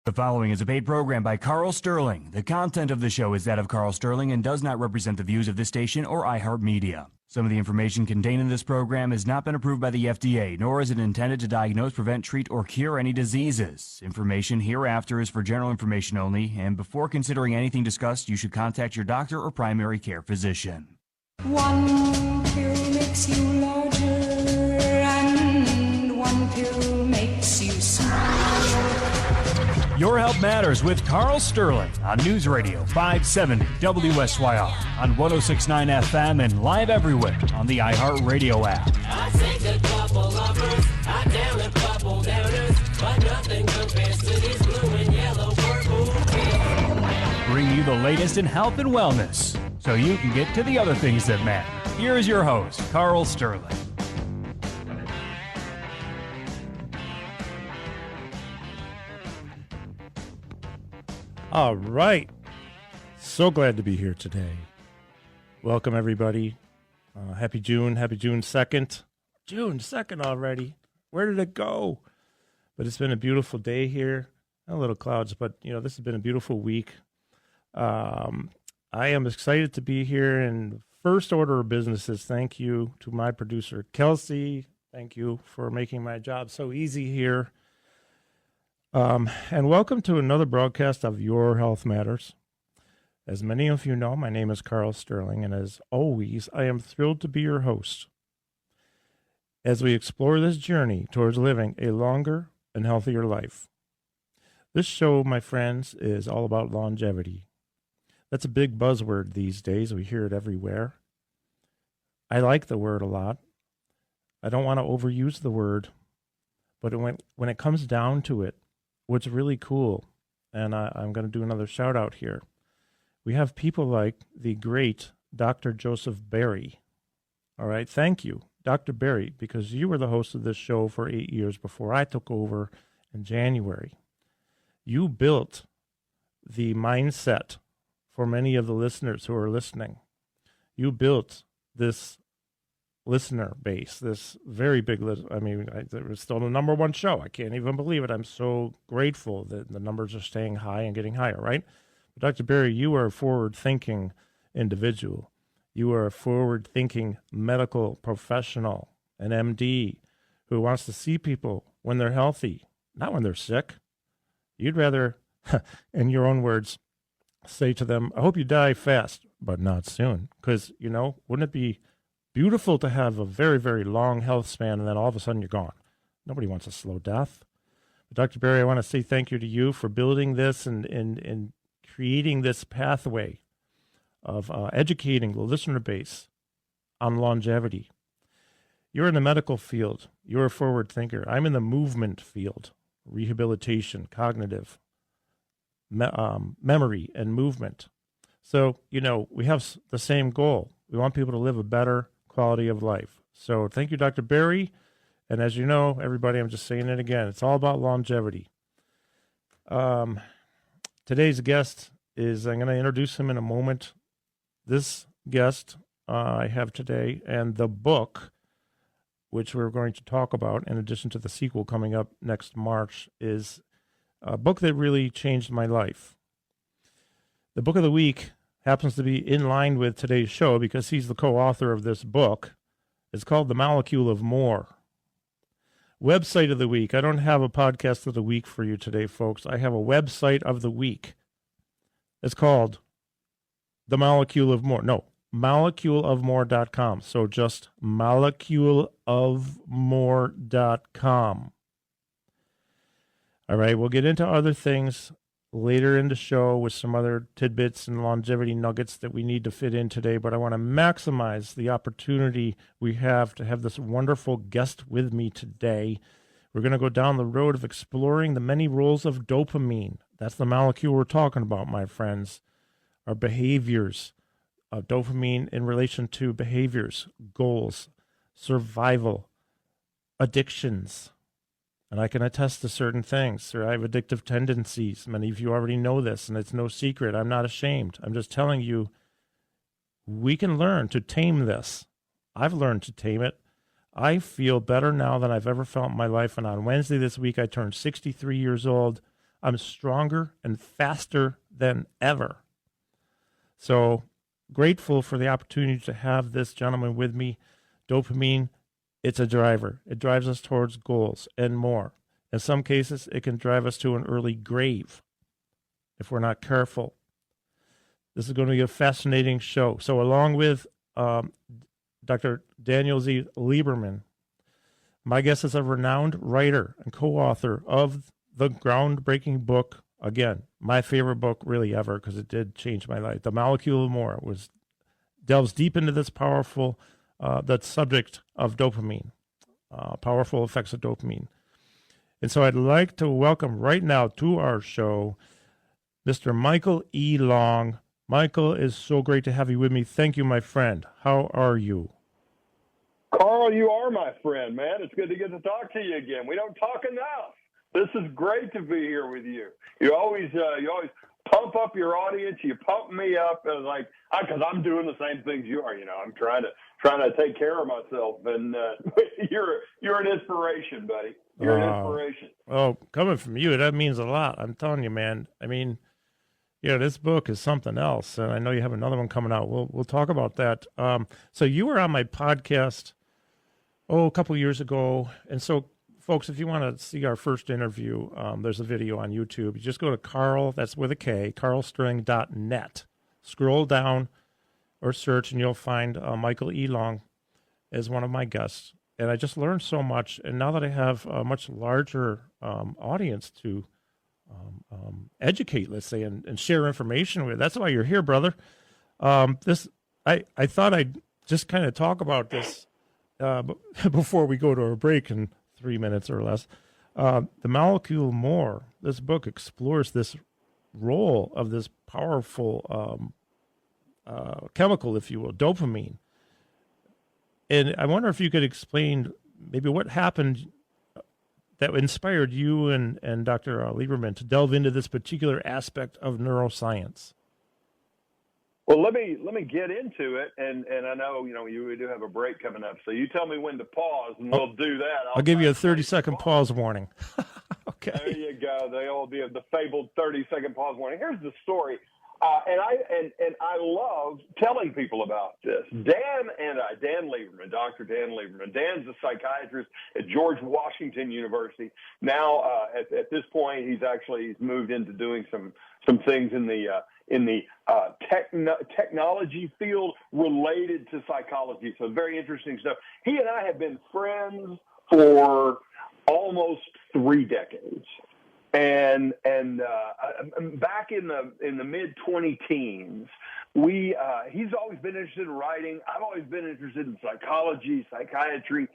The following is a paid program by Karl Sterling. The content of the show is that of Karl Sterling and does not represent the views of this station or iHeartMedia. Some of the information contained in this program has not been approved by the FDA, nor is it intended to diagnose, prevent, treat, or cure any diseases. Information hereafter is for general information only, and before considering anything discussed, you should contact your doctor or primary care physician. One pill makes you larger, and one pill makes you smaller. Your Health Matters with Karl Sterling on News Radio 570 WSYR on 106.9 FM and live everywhere on the iHeartRadio app. I take a couple lovers, I down a couple downers, but nothing compares to these blue and yellow purple. Bring you the latest in health and wellness so you can get to the other things that matter. Here is your host, Karl Sterling. All right. So glad to be here today. Welcome, everybody. Happy June 2nd. June 2nd already. Where did it go? But it's been a beautiful day here. A little clouds, but, this has been a beautiful week. I am excited to be here. And first order of business is thank you to my producer, Kelsey. Thank you for making my job so easy here. And welcome to another broadcast of Your Health Matters. As many of you know, my name is Karl Sterling, and as always, I am thrilled to be your host as we explore this journey towards living a longer and healthier life. This show, my friends, is all about longevity. That's a big buzzword these days. We hear it everywhere. I like the word a lot. I don't want to overuse the word, but when it comes down to it, what's really cool, and I'm going to do another shout out here, we have people like the great Dr. Joseph Barry. All right, thank you, Dr. Barry, because you were the host of this show for 8 years before I took over in January. You built the mindset for many of the listeners who are listening. You built this listener base, this very big list. It was still the number one show. I can't even believe it. I'm so grateful that the numbers are staying high and getting higher, right? But Dr. Barry, you are a forward-thinking individual. You are a forward-thinking medical professional, an MD, who wants to see people when they're healthy, not when they're sick. You'd rather, in your own words, say to them, I hope you die fast, but not soon. Because, wouldn't it be beautiful to have a very, very long health span and then all of a sudden you're gone? Nobody wants a slow death. But Dr. Barry, I want to say thank you to you for building this and creating this pathway of educating the listener base on longevity. You're in the medical field. You're a forward thinker. I'm in the movement field, rehabilitation, cognitive, memory, and movement. So, we have the same goal. We want people to live a better quality of life. So thank you, Dr. Barry. And as you know, everybody, I'm just saying it again, it's all about longevity. Today's guest is, I'm going to introduce him in a moment. This guest I have today, and the book, which we're going to talk about, in addition to the sequel coming up next March, is a book that really changed my life. The book of the week happens to be in line with today's show because he's the co-author of this book. It's called The Molecule of More. Website of the week. I don't have a podcast of the week for you today, folks. I have a website of the week. It's called The Molecule of More. No, moleculeofmore.com. So just moleculeofmore.com. All right, we'll get into other things later in the show with some other tidbits and longevity nuggets that we need to fit in today, but I want to maximize the opportunity we have to have this wonderful guest with me today. We're going to go down the road of exploring the many roles of dopamine. That's the molecule we're talking about, my friends. Our behaviors, dopamine in relation to behaviors, goals, survival, addictions. And I can attest to certain things. I have addictive tendencies. Many of you already know this, and it's no secret. I'm not ashamed. I'm just telling you, we can learn to tame this. I've learned to tame it. I feel better now than I've ever felt in my life. And on Wednesday this week, I turned 63 years old. I'm stronger and faster than ever. So grateful for the opportunity to have this gentleman with me. Dopamine, it's a driver. It drives us towards goals and more. In some cases, it can drive us to an early grave if we're not careful. This is going to be a fascinating show. So along with Dr. Daniel Z. Lieberman, my guest is a renowned writer and co-author of the groundbreaking book, again, my favorite book really ever because it did change my life. The Molecule of More delves deep into this powerful, that subject of dopamine, powerful effects of dopamine. And so I'd like to welcome right now to our show, Mr. Michael E. Long. Michael, is so great to have you with me. Thank you, my friend. How are you? Karl, you are my friend, man. It's good to get to talk to you again. We don't talk enough. This is great to be here with you. You always pump up your audience. You pump me up, because I'm doing the same things you are. I'm trying to take care of myself, and you're an inspiration, buddy. You're an inspiration. Oh, coming from you, that means a lot. I'm telling you, man. I mean, this book is something else, and I know you have another one coming out. We'll talk about that. So you were on my podcast, a couple years ago, and so, folks, if you want to see our first interview, there's a video on YouTube. You just go to Karl, that's with a K, karlsterling.net. Scroll down or search, and you'll find Michael E. Long as one of my guests. And I just learned so much. And now that I have a much larger audience to educate, let's say, and share information with, that's why you're here, brother. I thought I'd just kind of talk about this before we go to a break in 3 minutes or less. The Molecule More, this book explores this role of this powerful chemical, if you will, dopamine. And I wonder if you could explain maybe what happened that inspired you and Dr. Lieberman to delve into this particular aspect of neuroscience. Well, let me get into it, and I know we do have a break coming up, so you tell me when to pause, and we'll do that. I'll give you a 30-second pause warning. Okay. There you go. They'll be the fabled 30-second pause warning. Here's the story. And I love telling people about this. Dan Lieberman, Dr. Dan Lieberman. Dan's a psychiatrist at George Washington University. Now, at this point, he's moved into doing some things in the technology field related to psychology. So very interesting stuff. He and I have been friends for almost 3 decades. And back in the mid 20-teens, he's always been interested in writing. I've always been interested in psychology, psychiatry,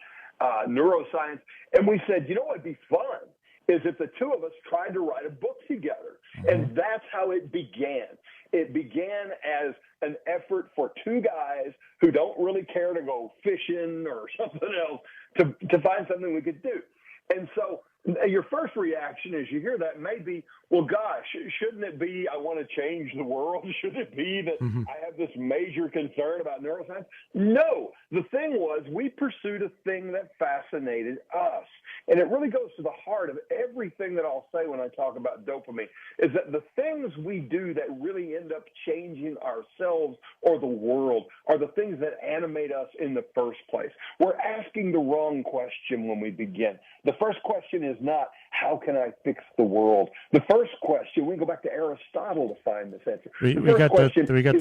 neuroscience. And we said, what'd be fun is if the two of us tried to write a book together. Mm-hmm. And that's how it began. It began as an effort for two guys who don't really care to go fishing or something else to find something we could do. And so your first reaction as you hear that may be, well, gosh, shouldn't it be I want to change the world? Should it be that I have this major concern about neuroscience? No. The thing was we pursued a thing that fascinated us. And it really goes to the heart of everything that I'll say when I talk about dopamine, is that the things we do that really end up changing ourselves or the world are the things that animate us in the first place. We're asking the wrong question when we begin. The first question is not, how can I fix the world? The first question, we can go back to Aristotle to find this answer. We got the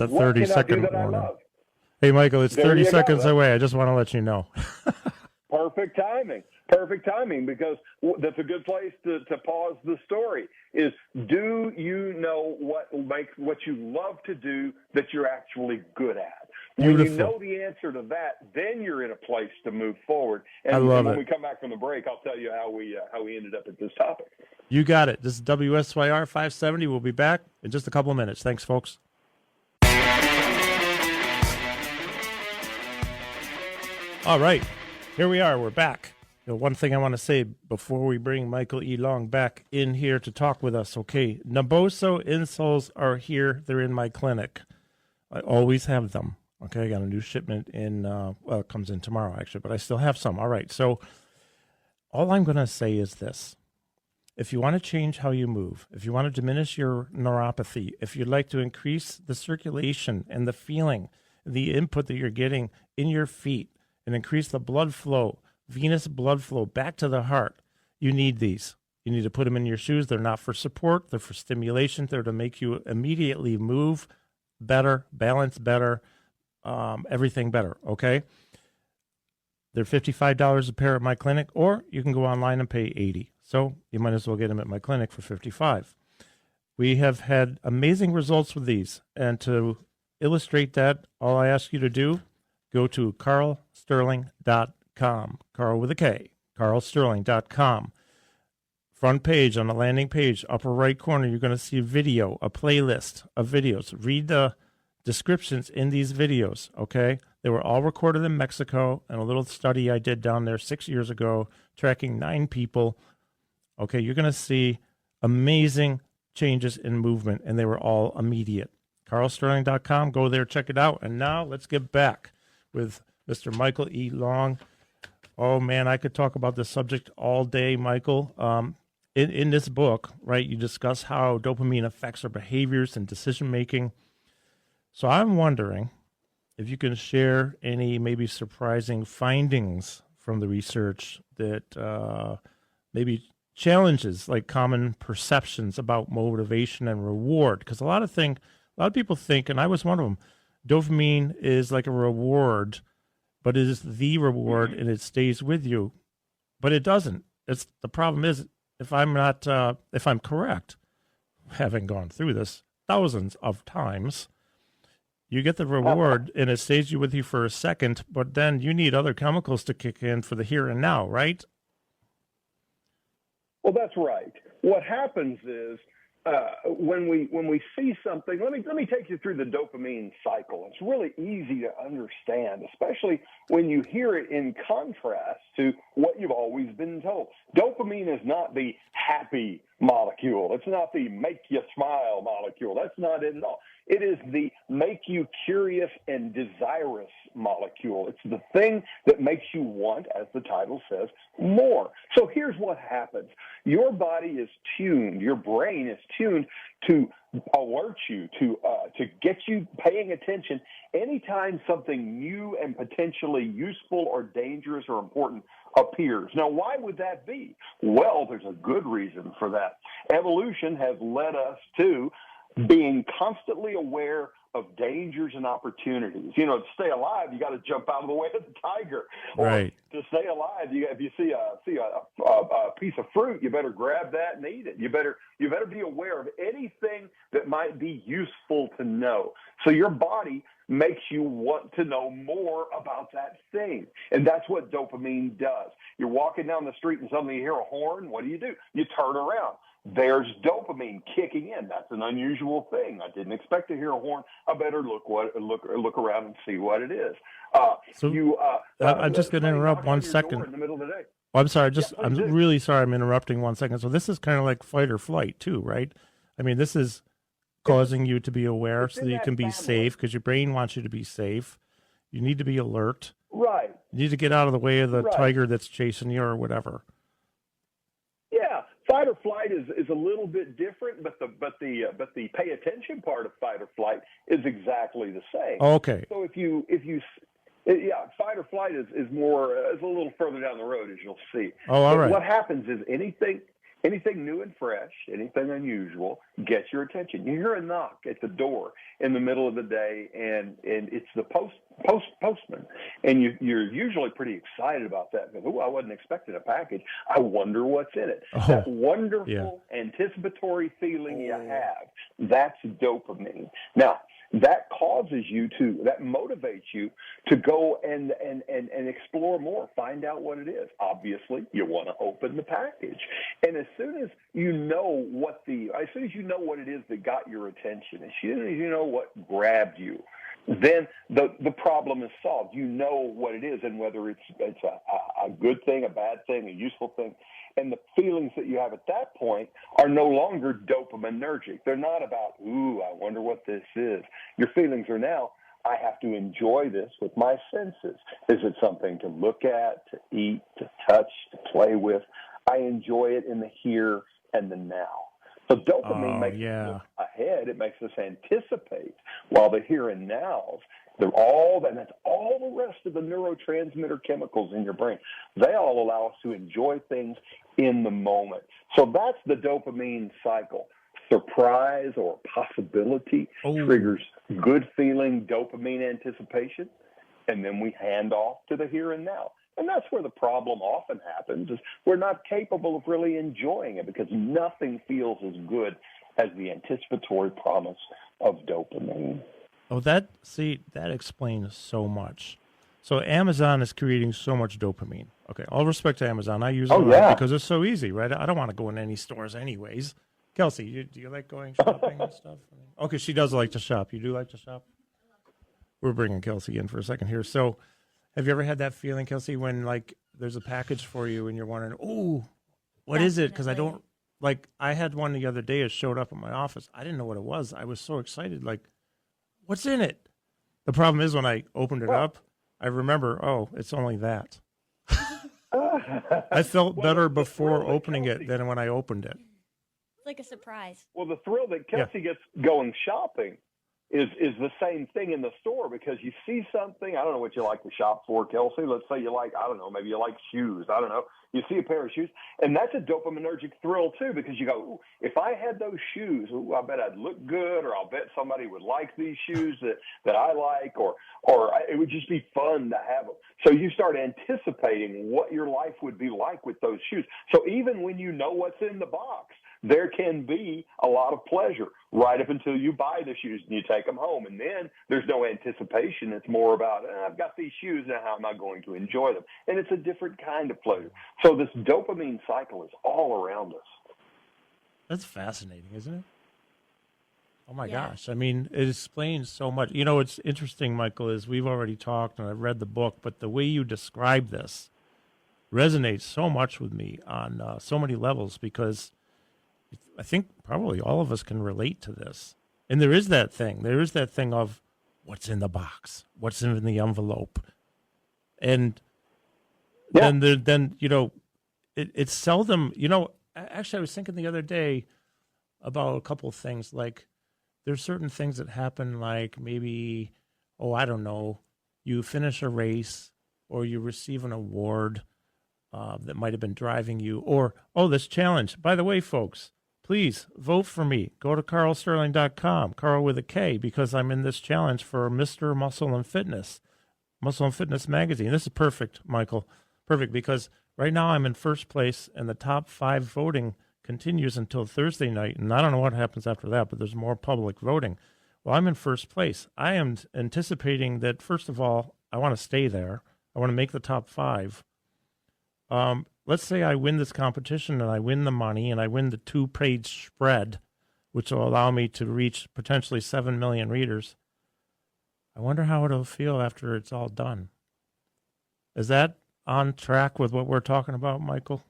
30-second warning. Hey, Michael, it's 30 seconds away. I just want to let you know. Perfect timing, because that's a good place to pause the story. Is, do you know what you love to do that you're actually good at? When Beautiful. you know the answer to that, then you're in a place to move forward. And I love when it. we come back from the break, I'll tell you how we ended up at this topic. You got it. This is WSYR 570. We'll be back in just a couple of minutes. Thanks, folks. All right. Here we are. We're back. One thing I want to say before we bring Michael E. Long back in here to talk with us. Okay, Naboso insoles are here. They're in my clinic. I always have them. Okay, I got a new shipment in, it comes in tomorrow, actually, but I still have some. All right, so all I'm going to say is this. If you want to change how you move, if you want to diminish your neuropathy, if you'd like to increase the circulation and the feeling, the input that you're getting in your feet, and increase the blood flow, venous blood flow back to the heart, you need these. You need to put them in your shoes. They're not for support. They're for stimulation. They're to make you immediately move better, balance better, everything better, okay? They're $55 a pair at my clinic, or you can go online and pay $80. So you might as well get them at my clinic for $55. We have had amazing results with these. And to illustrate that, all I ask you to do, go to karlsterling.com, Karl with a K, karlsterling.com. Front page on the landing page, upper right corner, you're going to see a video, a playlist of videos. Read the descriptions in these videos, okay? They were all recorded in Mexico, and a little study I did down there 6 years ago, tracking 9 people. Okay, you're going to see amazing changes in movement, and they were all immediate. karlsterling.com, go there, check it out. And now let's get back with Mr. Michael E. Long. Oh, man, I could talk about this subject all day, Michael. In this book, right, you discuss how dopamine affects our behaviors and decision-making. So I'm wondering if you can share any maybe surprising findings from the research that maybe challenges like common perceptions about motivation and reward. Because a lot of people think, and I was one of them, dopamine is like a reward, but it is the reward and it stays with you. But it doesn't. The problem is, if I'm correct, having gone through this thousands of times, you get the reward and it stays with you for a second, but then you need other chemicals to kick in for the here and now, right? Well, that's right. What happens is when we see something, let me take you through the dopamine cycle. It's really easy to understand, especially when you hear it in contrast to what you've always been told. Dopamine is not the happy molecule. It's not the make you smile molecule. That's not it at all. It is the make you curious and desirous molecule. It's the thing that makes you want, as the title says, more. So here's what happens. Your body is tuned, your brain is tuned to alert you, to get you paying attention anytime something new and potentially useful or dangerous or important appears. Now, why would that be? Well, there's a good reason for that. Evolution has led us to being constantly aware of dangers and opportunities. You know, to stay alive, you got to jump out of the way of the tiger. Right. Or to stay alive, if you see a piece of fruit, you better grab that and eat it. You better be aware of anything that might be useful to know. So your body makes you want to know more about that thing. And that's what dopamine does. You're walking down the street and suddenly you hear a horn. What do? You turn around. There's dopamine kicking in. That's an unusual thing. I didn't expect to hear a horn. I better look around and see what it is. I'm just going to interrupt 1 second. In the middle of the day. Oh, I'm sorry. I'm really sorry. I'm interrupting 1 second. So this is kind of like fight or flight too, right? I mean, this is causing you to be aware so that you can be safe, because your brain wants you to be safe. You need to be alert. Right. You need to get out of the way of the tiger that's chasing you or whatever. Yeah. Fight or flight is a little bit different, but the pay attention part of fight or flight is exactly the same. Okay. So fight or flight is a little further down the road, as you'll see. Oh, all right. What happens is anything new and fresh, anything unusual gets your attention. You hear a knock at the door in the middle of the day, and it's the postman, and you're usually pretty excited about that. Because, I wasn't expecting a package. I wonder what's in it. Oh, that wonderful anticipatory feeling you have, that's dopamine. Now, that motivates you to go and explore more, find out what it is. Obviously, you want to open the package. And as soon as you know what it is that got your attention, as soon as you know what grabbed you, then the problem is solved. You know what it is, and whether it's a good thing, a bad thing, a useful thing. And the feelings that you have at that point are no longer dopaminergic. They're not about, I wonder what this is. Your feelings are now, I have to enjoy this with my senses. Is it something to look at, to eat, to touch, to play with? I enjoy it in the here and the now. So dopamine makes us look ahead. It makes us anticipate, while the here and nows, that's all the rest of the neurotransmitter chemicals in your brain. They all allow us to enjoy things in the moment. So that's the dopamine cycle. Surprise or possibility triggers good feeling, dopamine anticipation, and then we hand off to the here and now. And that's where the problem often happens, is we're not capable of really enjoying it because nothing feels as good as the anticipatory promise of dopamine. Oh, that explains so much. So Amazon is creating so much dopamine. Okay, all respect to Amazon. I use it a lot because it's so easy, right? I don't want to go in any stores anyways. Kelsey, do you like going shopping and stuff? Okay, she does like to shop. You do like to shop? We're bringing Kelsey in for a second here. So have you ever had that feeling, Kelsey, when, like, there's a package for you and you're wondering, what is it? Because I had one the other day. It showed up at my office. I didn't know what it was. I was so excited, like, what's in it? The problem is when I opened it up, I remember, it's only that. I felt better before opening it than when I opened it. It's like a surprise. Well, the thrill that Kelsey gets going shopping is the same thing in the store, because you see something. I don't know what you like to shop for, Kelsey. Let's say you like, I don't know, maybe you like shoes. I don't know. You see a pair of shoes, and that's a dopaminergic thrill too, because you go, if I had those shoes, I bet I'd look good, or I'll bet somebody would like these shoes that I like, or it would just be fun to have them. So you start anticipating what your life would be like with those shoes. So even when you know what's in the box, there can be a lot of pleasure right up until you buy the shoes and you take them home. And then there's no anticipation. It's more about, I've got these shoes, now how am I going to enjoy them? And it's a different kind of pleasure. So this dopamine cycle is all around us. That's fascinating, isn't it? Oh, my gosh. I mean, it explains so much. You know, what's interesting, Michael, is we've already talked and I've read the book, but the way you describe this resonates so much with me on so many levels, because I think probably all of us can relate to this. And there is that thing. There is that thing of what's in the box, what's in the envelope. And then you know, it's seldom, you know, actually I was thinking the other day about a couple of things. Like, there's certain things that happen, like maybe, I don't know, you finish a race or you receive an award that might have been driving you, or, this challenge. By the way, folks, please vote for me. Go to karlsterling.com, Karl with a K, because I'm in this challenge for Mr. Muscle and Fitness magazine. This is perfect, Michael. Perfect, because right now I'm in first place, and the top 5 voting continues until Thursday night. And I don't know what happens after that, but there's more public voting. Well, I'm in first place. I am anticipating that, first of all, I want to stay there. I want to make the top 5. Let's say I win this competition and I win the money and I win the 2-page spread, which will allow me to reach potentially 7 million readers. I wonder how it'll feel after it's all done. Is that on track with what we're talking about, Michael?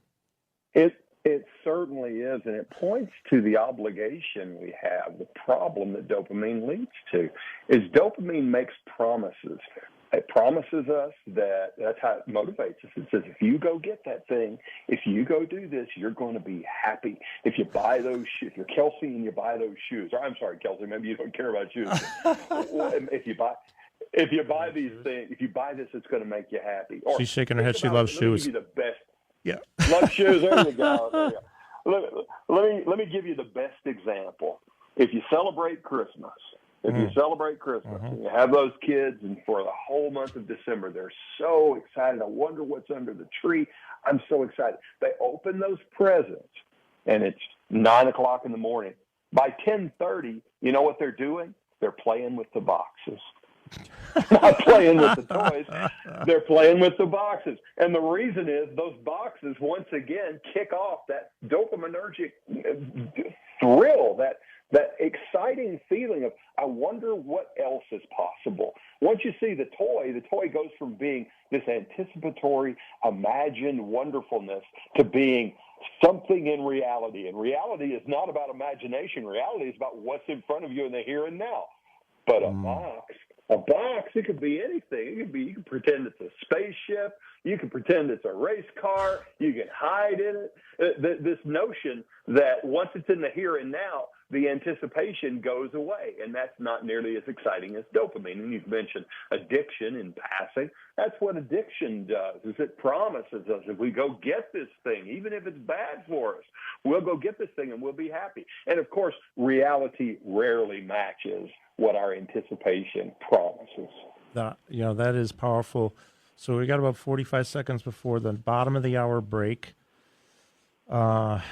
It certainly is, and it points to the obligation we have. The problem that dopamine leads to is dopamine makes promises. It promises us that's how it motivates us. It says, if you go get that thing, if you go do this, you're going to be happy. If you buy those shoes, if you're Kelsey and you buy those shoes, or I'm sorry, Kelsey, maybe you don't care about shoes. If you buy these things, if you buy this, it's going to make you happy. Or, she's shaking her head. She loves shoes. Let me give you the best. Yeah. Love shoes. There you go. Let me give you the best example. If you celebrate Christmas, and you have those kids, and for the whole month of December, they're so excited. I wonder what's under the tree. I'm so excited. They open those presents, and it's 9 o'clock in the morning. By 10:30, you know what they're doing? They're playing with the boxes. Not playing with the toys. They're playing with the boxes. And the reason is those boxes, once again, kick off that dopaminergic thrill, that exciting feeling of, I wonder what else is possible. Once you see the toy goes from being this anticipatory, imagined wonderfulness to being something in reality. And reality is not about imagination. Reality is about what's in front of you in the here and now. But a box A box, it could be anything. You can pretend it's a spaceship. You can pretend it's a race car. You can hide in it. This notion that once it's in the here and now, the anticipation goes away, and that's not nearly as exciting as dopamine. And you've mentioned addiction in passing. That's what addiction does, is it promises us if we go get this thing, even if it's bad for us, we'll go get this thing and we'll be happy. And, of course, reality rarely matches what our anticipation promises. That is powerful. So we got about 45 seconds before the bottom of the hour break. I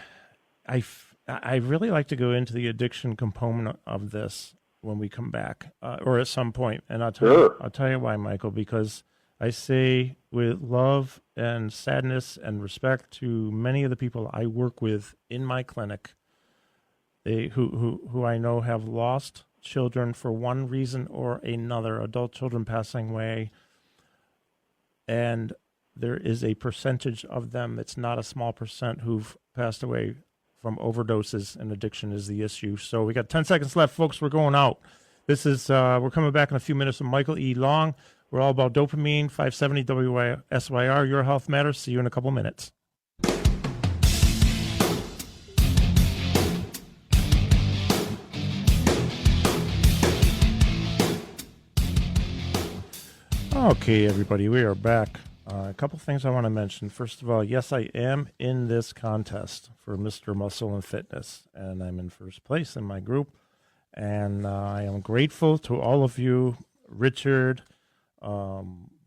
really like to go into the addiction component of this when we come back, or at some point. And I'll tell you why, Michael, because I say with love and sadness and respect to many of the people I work with in my clinic, who I know have lost children for one reason or another, adult children passing away. And there is a percentage of them, it's not a small percent, who've passed away from overdoses, and addiction is the issue. So we got 10 seconds left, folks. We're going out. This is, we're coming back in a few minutes with Michael E. Long. We're all about dopamine, 570 WSYR, Your Health Matters. See you in a couple minutes. Okay, everybody, we are back. A couple things I want to mention. First of all, yes, I am in this contest for Mr. Muscle and Fitness, and I'm in first place in my group. And I am grateful to all of you, Richard,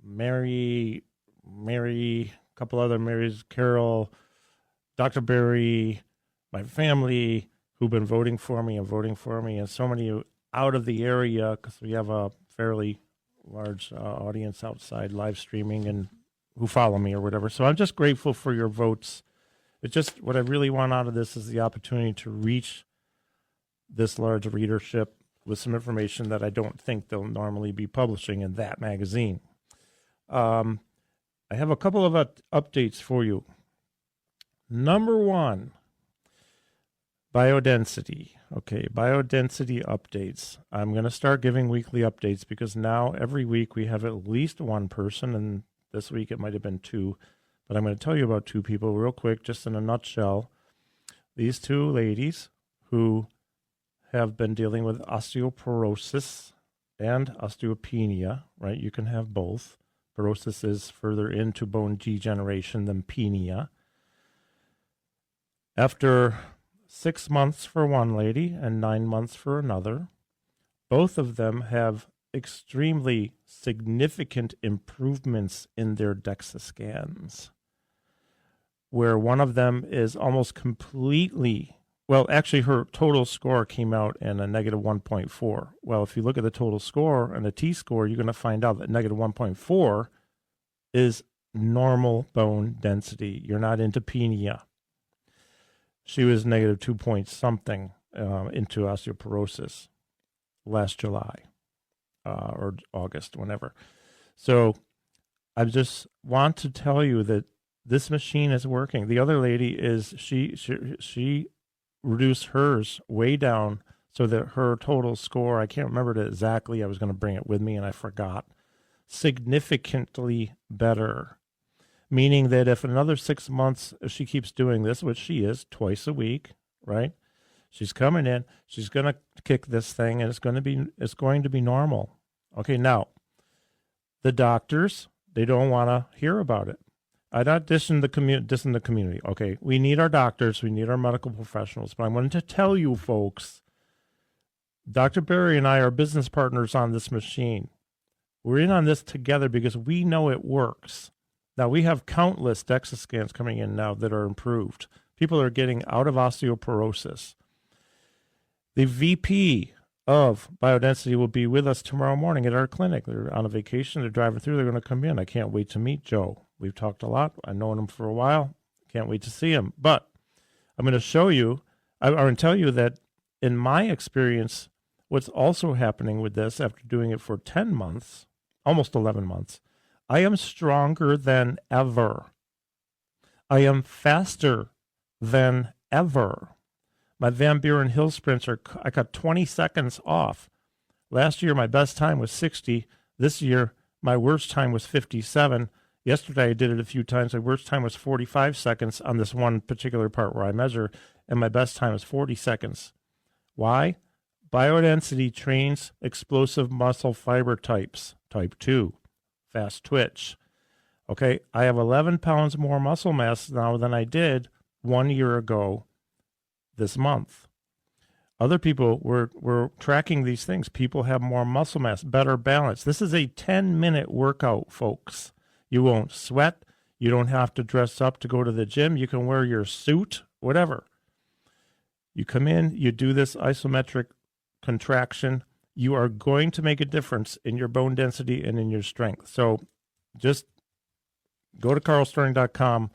Mary, a couple other Marys, Carol, Dr. Barry, my family, who've been voting for me, and so many out of the area, because we have a fairly large audience outside live streaming and who follow me or whatever. So I'm just grateful for your votes. It's just what I really want out of this is the opportunity to reach this large readership with some information that I don't think they'll normally be publishing in that magazine. I have a couple of updates for you. Number one, biodensity. Okay, biodensity updates. I'm going to start giving weekly updates because now every week we have at least one person, and this week it might have been two, but I'm going to tell you about two people real quick, just in a nutshell. These two ladies who have been dealing with osteoporosis and osteopenia, right? You can have both. Porosis is further into bone degeneration than penia. After 6 months for one lady and 9 months for another, both of them have extremely significant improvements in their DEXA scans, where one of them is almost completely, well, actually her total score came out in a negative 1.4. Well, if you look at the total score and the T-score, you're going to find out that negative 1.4 is normal bone density. You're not into penia. She was negative 2 point something into osteoporosis last July or August, whenever. So I just want to tell you that this machine is working. The other lady is, she reduced hers way down so that her total score, I can't remember it exactly, I was going to bring it with me and I forgot, significantly better. Meaning that if another 6 months, if she keeps doing this, which she is twice a week, right? She's coming in, she's going to kick this thing, and it's going to be normal. Okay, now, the doctors, they don't want to hear about it. I'm not dissing the community. Okay, we need our doctors, we need our medical professionals, but I wanted to tell you folks, Dr. Barry and I are business partners on this machine. We're in on this together because we know it works. Now, we have countless DEXA scans coming in now that are improved. People are getting out of osteoporosis. The VP of biodensity will be with us tomorrow morning at our clinic. They're on a vacation. They're driving through. They're going to come in. I can't wait to meet Joe. We've talked a lot. I've known him for a while. Can't wait to see him. But I'm going to show you, I'm going to tell you that in my experience, what's also happening with this after doing it for 10 months, almost 11 months, I am stronger than ever. I am faster than ever. My Van Buren Hill sprints I got 20 seconds off Last year, my best time was 60. This year, my worst time was 57. Yesterday, I did it a few times. My worst time was 45 seconds on this one particular part where I measure, and my best time is 40 seconds. Why? Biodensity trains explosive muscle fiber types. Type 2, fast twitch. Okay, I have 11 pounds more muscle mass now than I did 1 year ago this month. Other people were tracking these things. People have more muscle mass, better balance. This is a 10-minute workout, folks. You won't sweat. You don't have to dress up to go to the gym. You can wear your suit, whatever. You come in, you do this isometric contraction. You are going to make a difference in your bone density and in your strength. So just go to karlsterling.com.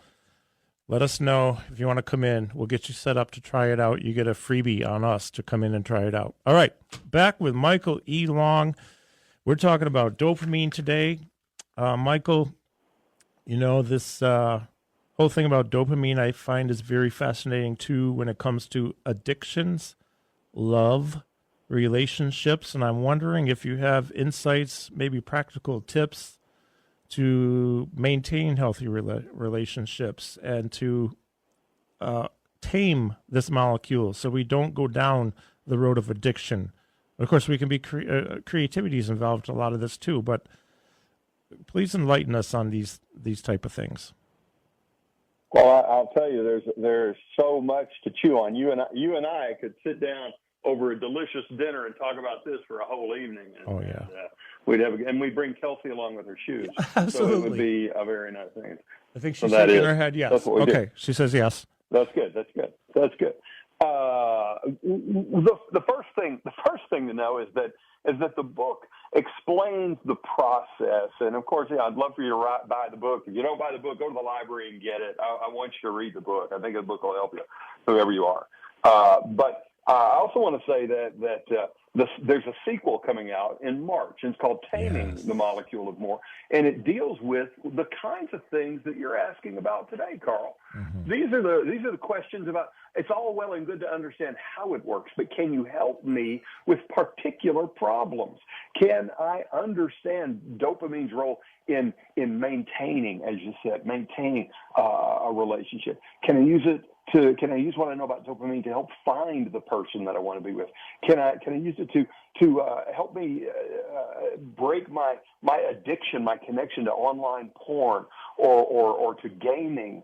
Let us know if you want to come in. We'll get you set up to try it out. You get a freebie on us to come in and try it out. All right, back with Michael E. Long. We're talking about dopamine today. Michael, you know, this whole thing about dopamine I find is very fascinating, too, when it comes to addictions, love, relationships. And I'm wondering if you have insights, maybe practical tips to maintain healthy relationships and to tame this molecule so we don't go down the road of addiction. Of course, we can be creativity is involved in a lot of this too, but please enlighten us on these type of things. Well, I'll tell you, there's so much to chew on. You and I could sit down over a delicious dinner and talk about this for a whole evening. And we'd bring Kelsey along with her shoes. Absolutely. So it would be a very nice thing. I think she's shaking her head yes. Okay, do. She says yes. That's good. The first thing to know is that the book explains the process. And of course, I'd love for you to buy the book. If you don't buy the book, go to the library and get it. I want you to read the book. I think the book will help you, whoever you are. But I also want to say that there's a sequel coming out in March, and it's called Taming the Molecule of More, and it deals with the kinds of things that you're asking about today, Karl. Mm-hmm. These are the questions about. It's all well and good to understand how it works, but can you help me with particular problems? Can I understand dopamine's role in maintaining, as you said, a relationship? Can I use what I know about dopamine to help find the person that I want to be with? Can I use it to help me break my addiction, my connection to online porn or to gaming?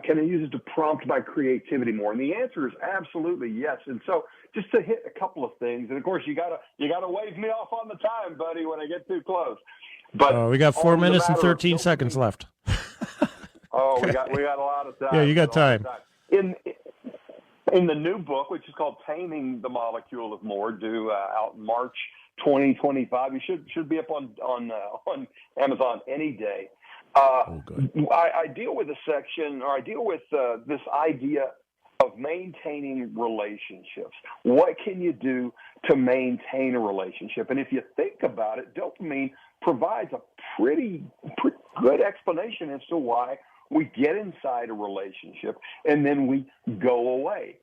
Can I use it to prompt my creativity more? And the answer is absolutely yes. And so just to hit a couple of things, and of course you gotta wave me off on the time, buddy, when I get too close. But we got 4 minutes and 13 seconds left. Okay. we got a lot of time. Yeah, you got time. In the new book, which is called Taming the Molecule of More, due out March 2025, you should be up on Amazon any day. I deal with a section, or I deal with this idea of maintaining relationships. What can you do to maintain a relationship? And if you think about it, dopamine provides a pretty good explanation as to why we get inside a relationship and then we go away.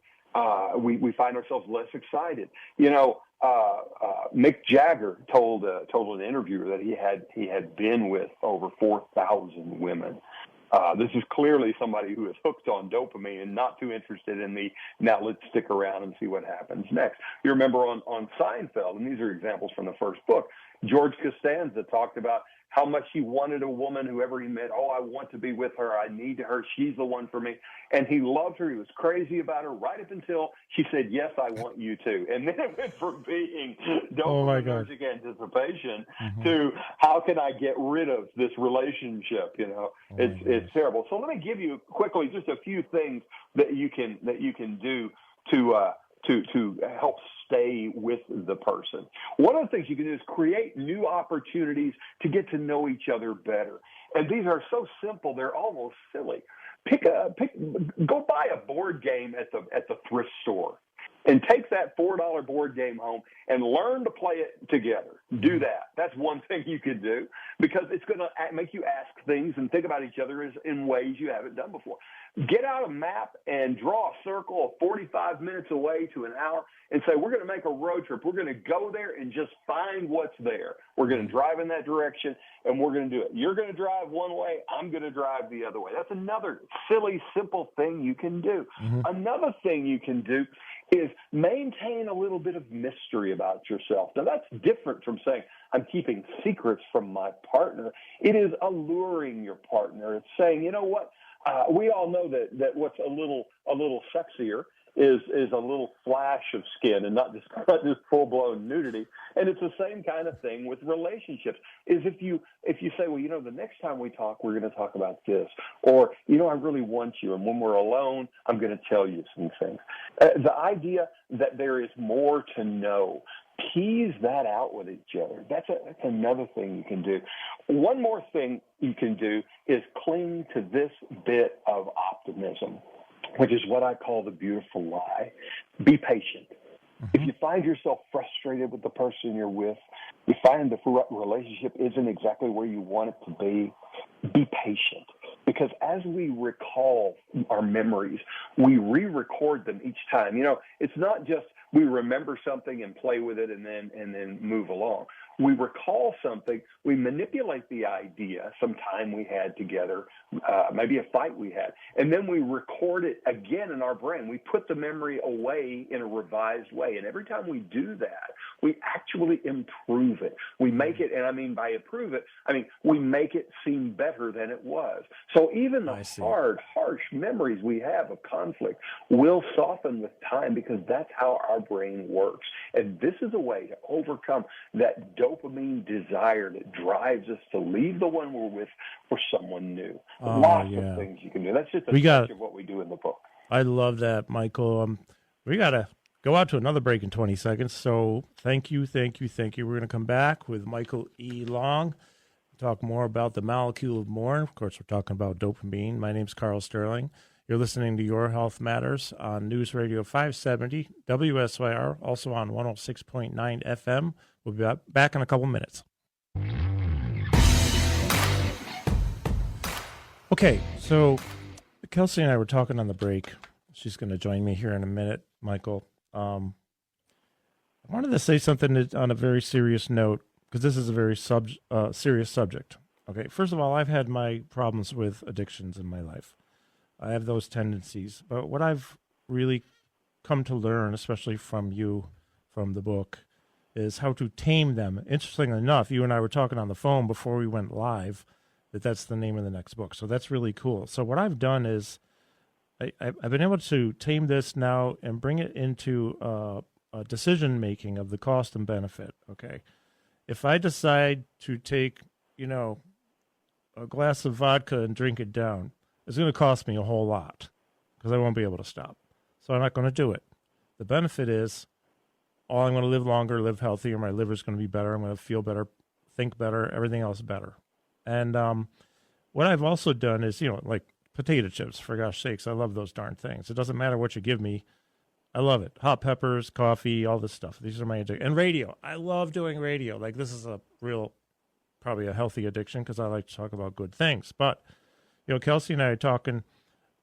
We find ourselves less excited. You know, Mick Jagger told an interviewer that he had been with over 4,000 women. This is clearly somebody who is hooked on dopamine and not too interested in now let's stick around and see what happens next. You remember on Seinfeld, and these are examples from the first book, George Costanza talked about how much he wanted a woman, whoever he met. Oh, I want to be with her. I need her. She's the one for me. And he loved her. He was crazy about her right up until she said, yes, I want you too. And then it went from being dopaminergic anticipation to how can I get rid of this relationship? You know, it's terrible. So let me give you quickly just a few things that you can do to help stay with the person. One of the things you can do is create new opportunities to get to know each other better. And these are so simple, they're almost silly. Go buy a board game at the thrift store and take that $4 board game home and learn to play it together. Do that. That's one thing you could do, because it's going to make you ask things and think about each other in ways you haven't done before. Get out a map and draw a circle of 45 minutes away to an hour and say, we're going to make a road trip. We're going to go there and just find what's there. We're going to drive in that direction, and we're going to do it. You're going to drive one way. I'm going to drive the other way. That's another silly, simple thing you can do. Another thing you can do is maintain a little bit of mystery about yourself. Now, that's different from saying, I'm keeping secrets from my partner. It is alluring your partner. It's saying, you know what? We all know that what's a little sexier is a little flash of skin and not just full-blown nudity. And it's the same kind of thing with relationships. Is if you say, well, you know, the next time we talk, we're going to talk about this, or, you know, I really want you, and when we're alone, I'm going to tell you some things. The idea that there is more to know, tease that out with each other. That's another thing you can do. One more thing you can do is cling to this bit of optimism, which is what I call the beautiful lie. Be patient. If you find yourself frustrated with the person you're with, you find the relationship isn't exactly where you want it to be patient. Because as we recall our memories, we re-record them each time. You know, it's not just we remember something and play with it and then move along. We recall something, we manipulate the idea, some time we had together, maybe a fight we had, and then we record it again in our brain. We put the memory away in a revised way, and every time we do that, we actually improve it. We make it, and I mean by improve it, I mean we make it seem better than it was. So even the hard, harsh memories we have of conflict will soften with time, because that's how our brain works. And this is a way to overcome that dopamine desire that drives us to leave the one we're with for someone new. Lots of things you can do. That's just a touch of what we do in the book. I love that, Michael. We got to go out to another break in 20 seconds. So thank you. We're going to come back with Michael E. Long, talk more about the molecule of more. Of course, we're talking about dopamine. My name's Karl Sterling. You're listening to Your Health Matters on News Radio 570, WSYR, also on 106.9 FM. We'll be back in a couple minutes. Okay, so Kelsey and I were talking on the break. She's going to join me here in a minute, Michael. I wanted to say something on a very serious note, because this is a very serious subject. Okay, first of all, I've had my problems with addictions in my life. I have those tendencies. But what I've really come to learn, especially from you, from the book, is how to tame them. Interestingly enough, you and I were talking on the phone before we went live that's the name of the next book. So that's really cool. So what I've done is I've been able to tame this now and bring it into a decision-making of the cost and benefit, okay? If I decide to take, a glass of vodka and drink it down, it's going to cost me a whole lot because I won't be able to stop. So I'm not going to do it. The benefit is, I'm going to live longer, live healthier, my liver's going to be better, I'm going to feel better, think better, everything else better. And what I've also done is, like potato chips, for gosh sakes, I love those darn things. It doesn't matter what you give me. I love it. Hot peppers, coffee, all this stuff. These are my addictions. And radio. I love doing radio. Like, this is probably a healthy addiction because I like to talk about good things. But, Kelsey and I are talking,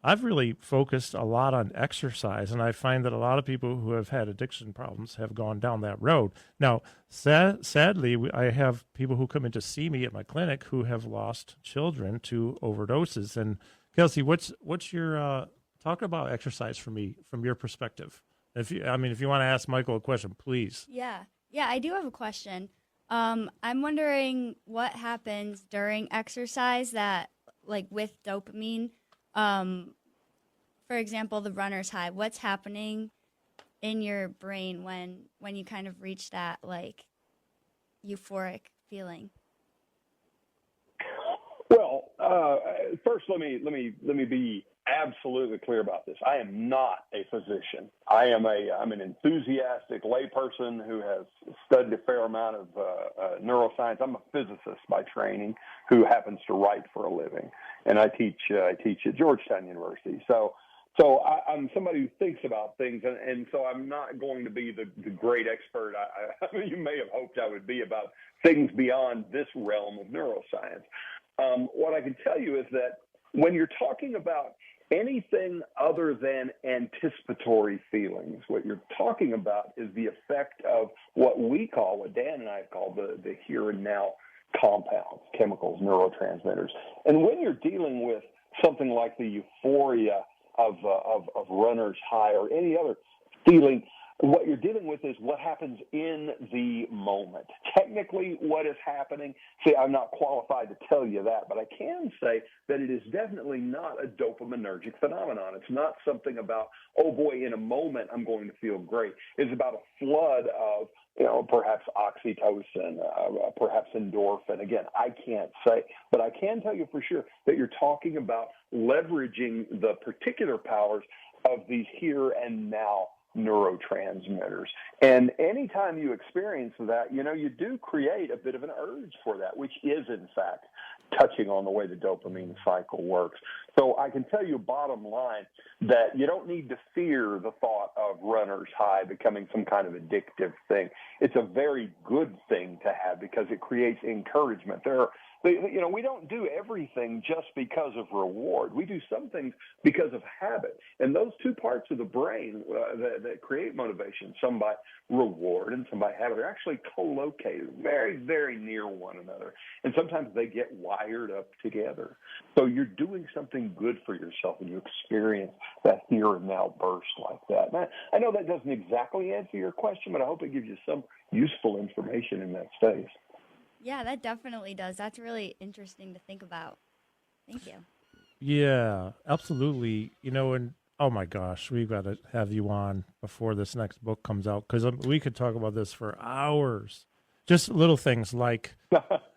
I've really focused a lot on exercise, and I find that a lot of people who have had addiction problems have gone down that road. Now, sadly, I have people who come in to see me at my clinic who have lost children to overdoses. And Kelsey, what's your talk about exercise for me from your perspective? If you want to ask Michael a question, please. Yeah, I do have a question. I'm wondering what happens during exercise that, like, with dopamine. For example, the runner's high. What's happening in your brain when you kind of reach that, like, euphoric feeling? Well, first let me be absolutely clear about this. I am not a physician. I'm an enthusiastic layperson who has studied a fair amount of neuroscience. I'm a physicist by training who happens to write for a living, and I teach at Georgetown University. So So I'm somebody who thinks about things, and so I'm not going to be the great expert I you may have hoped I would be about things beyond this realm of neuroscience. What I can tell you is that when you're talking about anything other than anticipatory feelings, what you're talking about is the effect of what Dan and I have called the here and now compounds, chemicals, neurotransmitters. And when you're dealing with something like the euphoria of runner's high or any other feeling, what you're dealing with is what happens in the moment. Technically, what is happening, see, I'm not qualified to tell you that, but I can say that it is definitely not a dopaminergic phenomenon. It's not something about, oh boy, in a moment I'm going to feel great. It's about a flood of, perhaps oxytocin, perhaps endorphin. Again, I can't say, but I can tell you for sure that you're talking about leveraging the particular powers of these here and now neurotransmitters. And anytime you experience that, you do create a bit of an urge for that, which is, in fact, touching on the way the dopamine cycle works. So I can tell you bottom line that you don't need to fear the thought of runner's high becoming some kind of addictive thing. It's a very good thing to have because it creates encouragement. We don't do everything just because of reward. We do some things because of habit. And those two parts of the brain that create motivation, some by reward and some by habit, are actually co-located very, very near one another. And sometimes they get wired up together. So you're doing something good for yourself when you experience that here and now burst like that. And I know that doesn't exactly answer your question, but I hope it gives you some useful information in that space. Yeah, that definitely does. That's really interesting to think about. Thank you. Yeah, absolutely. And oh my gosh, we've got to have you on before this next book comes out because we could talk about this for hours. Just little things like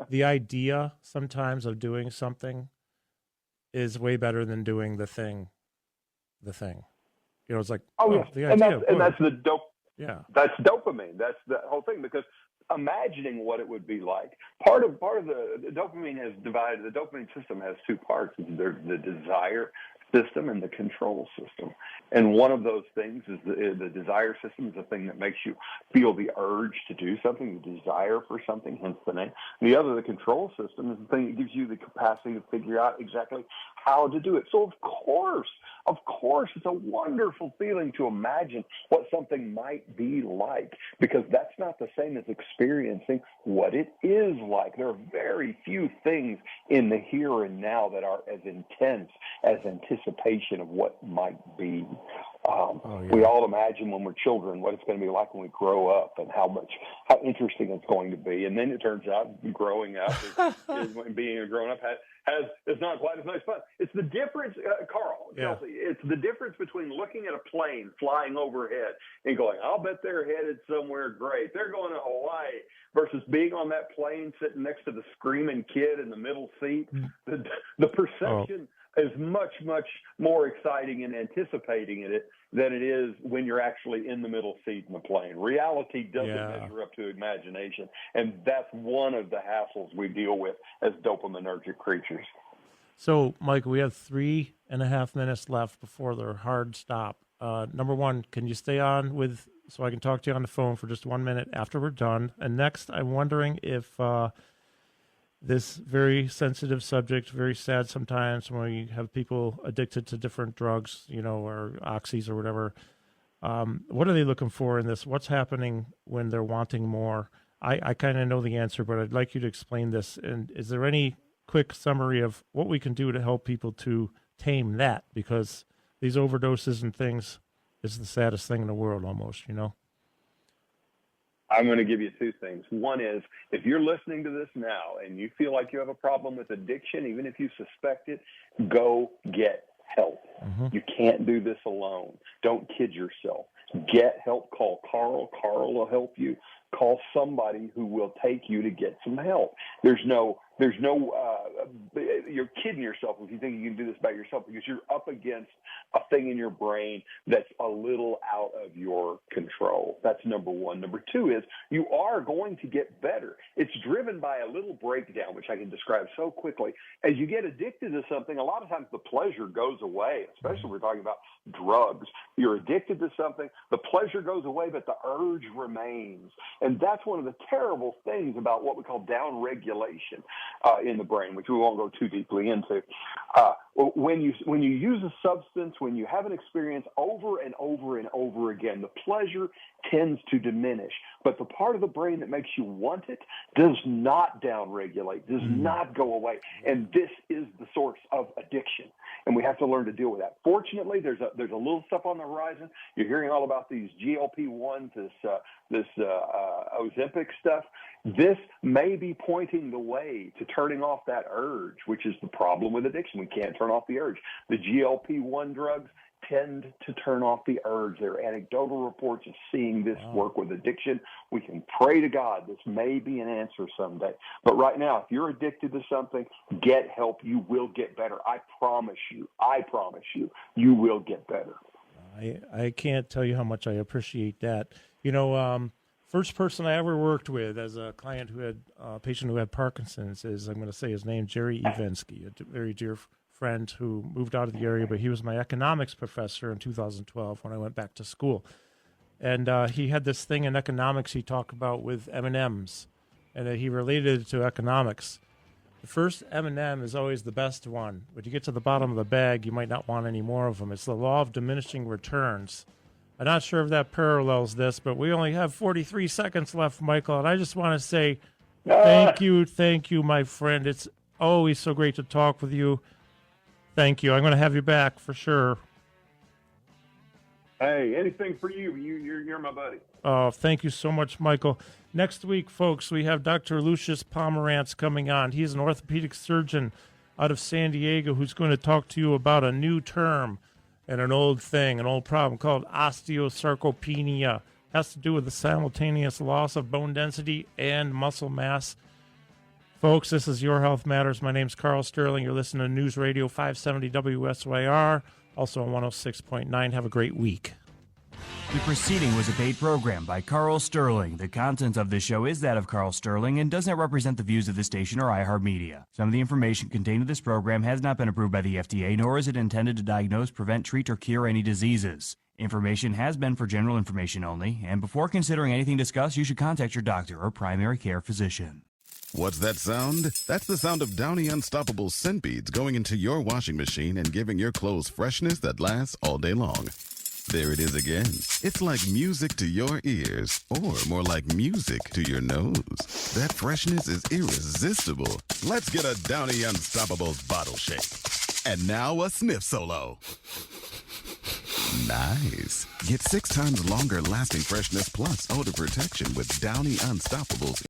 the idea sometimes of doing something is way better than doing the thing. It's like, the idea. And that's the dope. Yeah. That's dopamine. That's the whole thing because imagining what it would be like. Part of the dopamine has divided. The dopamine system has two parts. There's the desire system and the control system. And one of those things is the desire system is the thing that makes you feel the urge to do something, the desire for something, hence the name. The other, the control system, is the thing that gives you the capacity to figure out exactly how to do it. So of course, it's a wonderful feeling to imagine what something might be like, because that's not the same as experiencing what it is like. There are very few things in the here and now that are as intense as anticipation of what might be. We all imagine when we're children what it's going to be like when we grow up and how interesting it's going to be. And then it turns out growing up being a grown up is not quite as much fun. It's the difference, Carl, Chelsea, it's the difference between looking at a plane flying overhead and going, I'll bet they're headed somewhere great. They're going to Hawaii, versus being on that plane sitting next to the screaming kid in the middle seat. The perception is much, much more exciting in anticipating it than it is when you're actually in the middle seat in the plane. Reality doesn't measure up to imagination, and that's one of the hassles we deal with as dopaminergic creatures. So, Mike, we have 3.5 minutes left before their hard stop. Number one, can you stay on so I can talk to you on the phone for just 1 minute after we're done? And next, I'm wondering if this very sensitive subject, very sad sometimes when we have people addicted to different drugs, or oxys or whatever. What are they looking for in this? What's happening when they're wanting more? I kind of know the answer, but I'd like you to explain this. And is there any quick summary of what we can do to help people to tame that? Because these overdoses and things is the saddest thing in the world almost, I'm going to give you two things. One is, if you're listening to this now and you feel like you have a problem with addiction, even if you suspect it, go get help. Mm-hmm. You can't do this alone. Don't kid yourself. Get help. Call Karl. Karl will help you. Call somebody who will take you to get some help. There's no you're kidding yourself if you think you can do this by yourself, because you're up against a thing in your brain that's a little out of your control. That's number one. Number two is you are going to get better. It's driven by a little breakdown, which I can describe so quickly. As you get addicted to something, a lot of times the pleasure goes away, especially if we're talking about drugs. You're addicted to something, the pleasure goes away, but the urge remains. And that's one of the terrible things about what we call downregulation in the brain, which we won't go too deeply into. When you use a substance, when you have an experience over and over and over again, the pleasure tends to diminish. But the part of the brain that makes you want it does not downregulate, does not go away. And this is the source of addiction. And we have to learn to deal with that. Fortunately, there's a little stuff on the horizon. You're hearing all about these GLP-1s, this Ozempic stuff. This may be pointing the way to turning off that urge, which is the problem with addiction. We can't turn off the urge. The GLP-1 drugs tend to turn off the urge. There are anecdotal reports of seeing this work with addiction. We can pray to God this may be an answer someday. But right now, if you're addicted to something, get help. You will get better. I promise you, you will get better. I can't tell you how much I appreciate that. You know, first person I ever worked with as a client who had a patient who had Parkinson's is, I'm going to say his name, Jerry Evensky, a very dear friend who moved out of the area, but he was my economics professor in 2012 when I went back to school. And he had this thing in economics he talked about with M&Ms, and he related it to economics. The first M&M is always the best one. When you get to the bottom of the bag, you might not want any more of them. It's the law of diminishing returns. I'm not sure if that parallels this, but we only have 43 seconds left, Michael, and I just want to say thank you, my friend. It's always so great to talk with you. Thank you. I'm going to have you back for sure. Hey, anything for you. You're my buddy. Oh, thank you so much, Michael. Next week, folks, we have Dr. Lucius Pomerantz coming on. He's an orthopedic surgeon out of San Diego who's going to talk to you about a new term and an old thing, an old problem called osteosarcopenia. It has to do with the simultaneous loss of bone density and muscle mass. Folks, this is Your Health Matters. My name's Karl Sterling. You're listening to News Radio 570 WSYR, also on 106.9. Have a great week. The proceeding was a paid program by Karl Sterling. The content of this show is that of Karl Sterling and does not represent the views of the station or iHeartMedia. Some of the information contained in this program has not been approved by the FDA, nor is it intended to diagnose, prevent, treat, or cure any diseases. Information has been for general information only, and before considering anything discussed, you should contact your doctor or primary care physician. What's that sound? That's the sound of Downy Unstoppable scent beads going into your washing machine and giving your clothes freshness that lasts all day long. There it is again. It's like music to your ears, or more like music to your nose. That freshness is irresistible. Let's get a Downy Unstoppables bottle shake. And now a sniff solo. Nice. Get 6 times longer lasting freshness plus odor protection with Downy Unstoppables